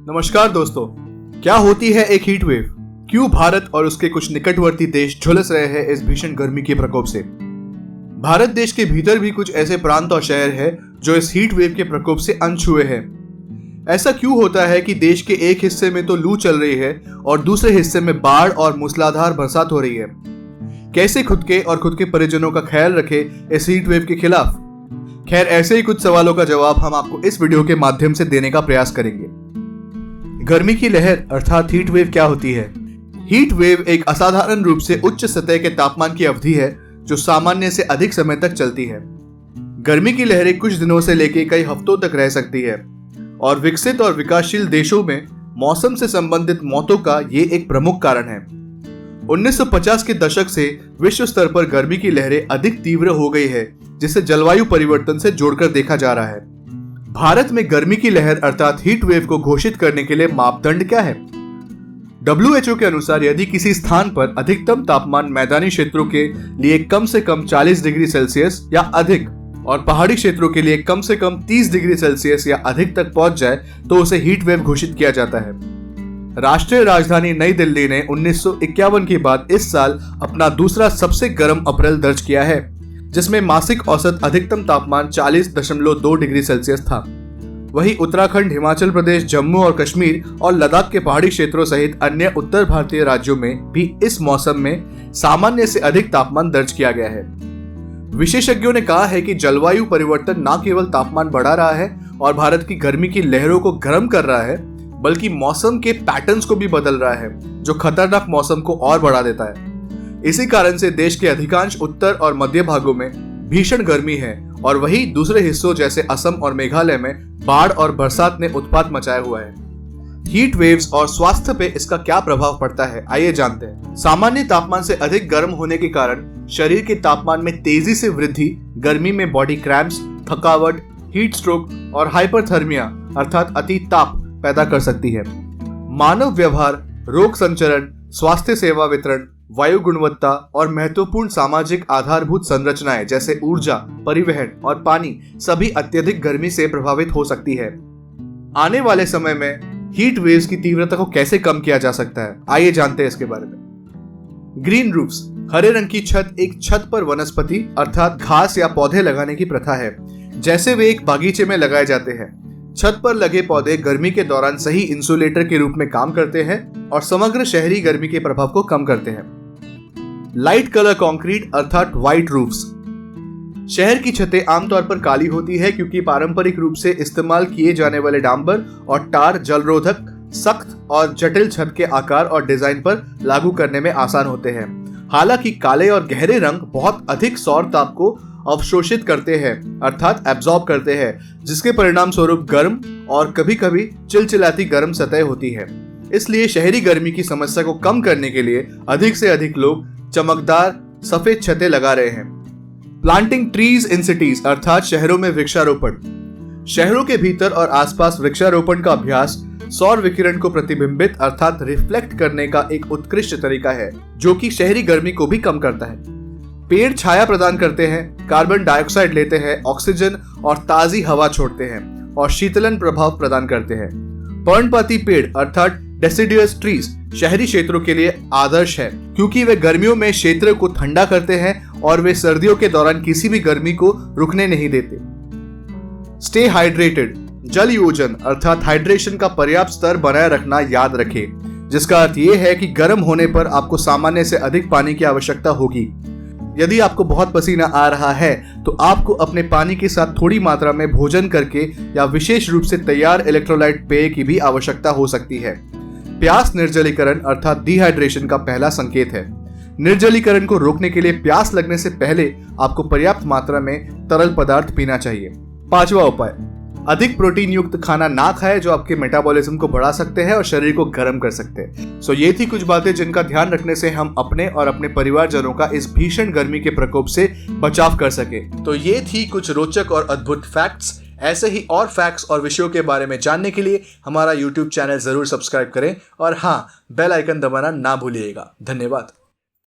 नमस्कार दोस्तों, क्या होती है एक हीट वेव? क्यों भारत और उसके कुछ निकटवर्ती देश झुलस रहे हैं इस भीषण गर्मी के प्रकोप से? भारत देश के भीतर भी कुछ ऐसे प्रांत और शहर हैं जो इस हीट वेव के प्रकोप से अनछुए हैं। ऐसा क्यों होता है कि देश के एक हिस्से में तो लू चल रही है और दूसरे हिस्से में बाढ़ और मूसलाधार बरसात हो रही है? कैसे खुद के और खुद के परिजनों का ख्याल रखे इस हीट वेव के खिलाफ? खैर, ऐसे ही कुछ सवालों का जवाब हम आपको इस वीडियो के माध्यम से देने का प्रयास करेंगे। गर्मी की लहर अर्थात हीट वेव क्या होती है? हीट वेव एक असाधारण रूप से उच्च सतह के तापमान की अवधि है जो सामान्य से अधिक समय तक चलती है। गर्मी की लहरें कुछ दिनों से लेकर कई हफ्तों तक रह सकती है और विकसित और विकासशील देशों में मौसम से संबंधित मौतों का ये एक प्रमुख कारण है। 1950 के दशक से विश्व स्तर पर गर्मी की लहरें अधिक तीव्र हो गई है, जिसे जलवायु परिवर्तन से जोड़कर देखा जा रहा है। भारत में गर्मी की लहर अर्थात हीट वेव को घोषित करने के लिए मापदंड क्या है? WHO के अनुसार यदि किसी स्थान पर अधिकतम तापमान मैदानी क्षेत्रों के लिए कम से कम 40 डिग्री सेल्सियस या अधिक और पहाड़ी क्षेत्रों के लिए कम से कम 30 डिग्री सेल्सियस या अधिक तक पहुंच जाए तो उसे हीट वेव घोषित किया जाता है। राष्ट्रीय राजधानी नई दिल्ली ने 1951 के बाद इस साल अपना दूसरा सबसे गर्म अप्रैल दर्ज किया है, जिसमें मासिक औसत अधिकतम तापमान 40.2 डिग्री सेल्सियस था। वहीं उत्तराखंड, हिमाचल प्रदेश, जम्मू और कश्मीर और लद्दाख के पहाड़ी क्षेत्रों सहित अन्य उत्तर भारतीय राज्यों में भी इस मौसम में सामान्य से अधिक तापमान दर्ज किया गया है। विशेषज्ञों ने कहा है कि जलवायु परिवर्तन न केवल तापमान बढ़ा रहा है और भारत की गर्मी की लहरों को गर्म कर रहा है, बल्कि मौसम के पैटर्न्स को भी बदल रहा है, जो खतरनाक मौसम को और बढ़ा देता है। इसी कारण से देश के अधिकांश उत्तर और मध्य भागों में भीषण गर्मी है और वहीं दूसरे हिस्सों जैसे असम और मेघालय में बाढ़ और बरसात ने उत्पात मचाया हुआ है। हीट वेव्स और स्वास्थ्य पे इसका क्या प्रभाव पड़ता है, आइए जानते हैं। सामान्य तापमान से अधिक गर्म होने के कारण शरीर के तापमान में तेजी से वृद्धि गर्मी में बॉडी क्रैम्प्स, थकावट, हीट स्ट्रोक और हाइपरथर्मिया अर्थात अति ताप पैदा कर सकती है। मानव व्यवहार, रोग संचरण, स्वास्थ्य सेवा वितरण, वायु गुणवत्ता और महत्वपूर्ण सामाजिक आधारभूत संरचनाएं जैसे ऊर्जा, परिवहन और पानी सभी अत्यधिक गर्मी से प्रभावित हो सकती है। आने वाले समय में हीट वेव्स की तीव्रता को कैसे कम किया जा सकता है, आइए जानते हैं इसके बारे में। ग्रीन रूफ्स, हरे रंग की छत एक छत पर वनस्पति अर्थात घास या पौधे लगाने की प्रथा है, जैसे वे एक बागीचे में लगाए जाते हैं। छत पर लगे पौधे गर्मी के दौरान सही इंसुलेटर के रूप में काम करते हैं और समग्र शहरी गर्मी के प्रभाव को कम करते हैं। लाइट कलर कंक्रीट अर्थात व्हाइट रूफ्स, शहर की छतें आमतौर पर काली होती है क्योंकि पारंपरिक रूप से इस्तेमाल किए जाने वाले डांबर और टार जलरोधक, सख्त और जटिल छत के आकार और डिजाइन पर लागू करने में आसान होते हैं। हालांकि काले और गहरे रंग बहुत अधिक सौर ताप को अवशोषित करते हैं अर्थात एब्जॉर्ब करते हैं, जिसके परिणाम स्वरूप गर्म और कभी कभी चिलचिलाती गर्म सतह होती है। इसलिए शहरी गर्मी की समस्या को कम करने के लिए अधिक से अधिक लोग चमकदार सफेद छतें लगा रहे हैं। प्लांटिंग ट्रीज इन सिटीज अर्थात शहरों में वृक्षारोपण, शहरों के भीतर और आसपास वृक्षारोपण का अभ्यास सौर विकिरण को प्रतिबिंबित अर्थात रिफ्लेक्ट करने का एक उत्कृष्ट तरीका है, जो कि शहरी गर्मी को भी कम करता है। पेड़ छाया प्रदान करते हैं, कार्बन डाइऑक्साइड लेते हैं, ऑक्सीजन और ताजी हवा छोड़ते हैं और शीतलन प्रभाव प्रदान करते हैं। पर्णपाती पेड़ अर्थात डेसिडुअस ट्रीज शहरी क्षेत्रों के लिए आदर्श है क्योंकि वे गर्मियों में क्षेत्र को ठंडा करते हैं और वे सर्दियों के दौरान किसी भी गर्मी को रुकने नहीं देते। स्टे हाइड्रेटेड, जल योजन अर्थात हाइड्रेशन का पर्याप्त स्तर बनाए रखना याद रखें, जिसका अर्थ ये है कि गर्म होने पर आपको सामान्य से अधिक पानी की आवश्यकता होगी। यदि आपको बहुत पसीना आ रहा है तो आपको अपने पानी के साथ थोड़ी मात्रा में भोजन करके या विशेष रूप से तैयार इलेक्ट्रोलाइट पेय की भी आवश्यकता हो सकती है। प्यास निर्जलीकरण अर्थात डिहाइड्रेशन का पहला संकेत है। निर्जलीकरण को रोकने के लिए प्यास लगने से पहले आपको पर्याप्त मात्रा में तरल पदार्थ पीना चाहिए। पांचवा उपाय, अधिक प्रोटीन युक्त खाना ना खाएं जो आपके मेटाबॉलिज्म को बढ़ा सकते हैं और शरीर को गर्म कर सकते हैं। ये थी कुछ बातें जिनका ध्यान रखने से हम अपने और अपने परिवारजनों का इस भीषण गर्मी के प्रकोप से बचाव कर सके। तो ये थी कुछ रोचक और अद्भुत फैक्ट्स। ऐसे ही और फैक्ट्स और विषयों के बारे में जानने के लिए हमारा YouTube चैनल जरूर सब्सक्राइब करें और हाँ, बेल आइकन दबाना ना भूलिएगा। धन्यवाद।